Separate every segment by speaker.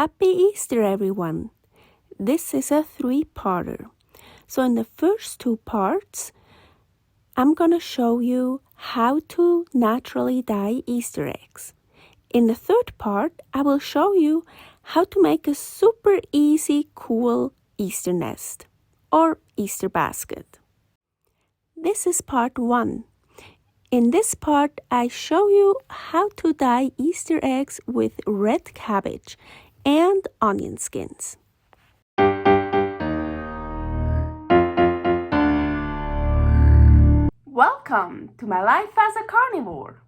Speaker 1: Happy Easter, everyone! This is a three-parter. So in the first two parts, I'm gonna show you how to naturally dye Easter eggs. In the third part, I will show you how to make a super easy, cool Easter nest or Easter basket. This is part 1. In this part, I show you how to dye Easter eggs with red cabbage and onion skins. Welcome to my life as a carnivore.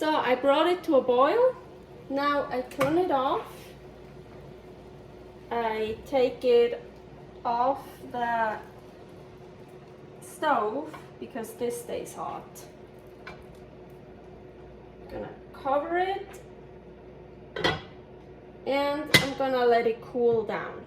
Speaker 1: So I brought it to a boil. Now I turn it off I take it off the stove because this stays hot. I'm gonna cover it and I'm gonna let it cool down.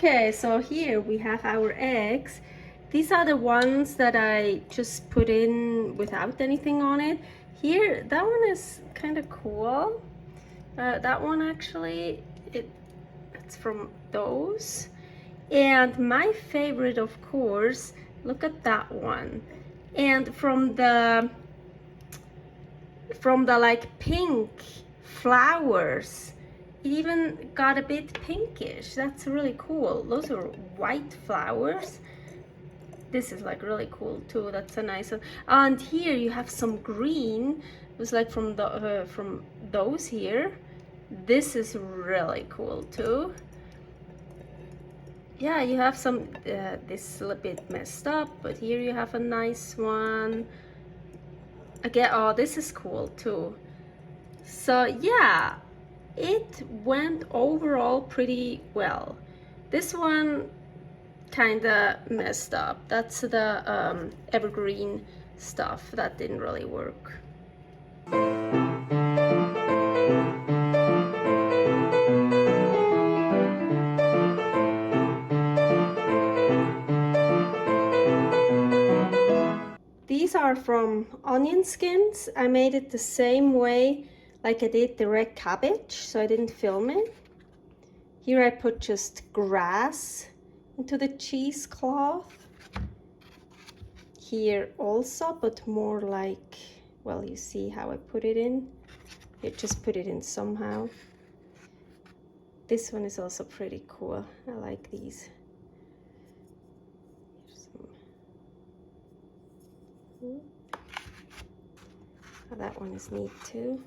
Speaker 1: Okay, so here we have our eggs. These are the ones that I just put in without anything on it. Here, that one is kind of cool. That one actually, it's from those. And my favorite, of course, look at that one. And from the like pink flowers, it even got a bit pinkish. That's really cool. Those are white flowers. This is like really cool too. That's a nice one. And here you have some green. It was like from the from those here. This is really cool too. Yeah, you have some this is a little bit messed up, but here you have a nice one again. Oh, this is cool too. So yeah, it went overall pretty well. This one kind of messed up. That's the evergreen stuff that didn't really work. These are from onion skins. I made it the same way like I did the red cabbage, so I didn't film it. Here I put just grass into the cheesecloth. Here also, but more like, well, you see how I put it in. You just put it in somehow. This one is also pretty cool. I like these. Oh, that one is neat too.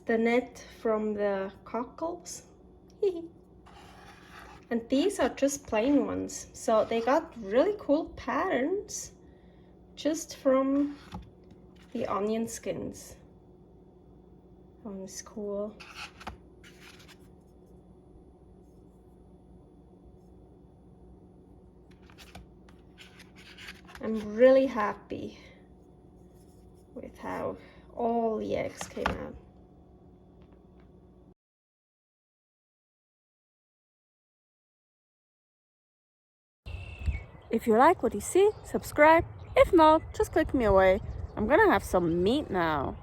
Speaker 1: the net from the cockles. And these are just plain ones, so they got really cool patterns just from the onion skins. That one's cool. I'm really happy with how all the eggs came out.
Speaker 2: If you like what you see, subscribe. If not, just click me away. I'm gonna have some meat now.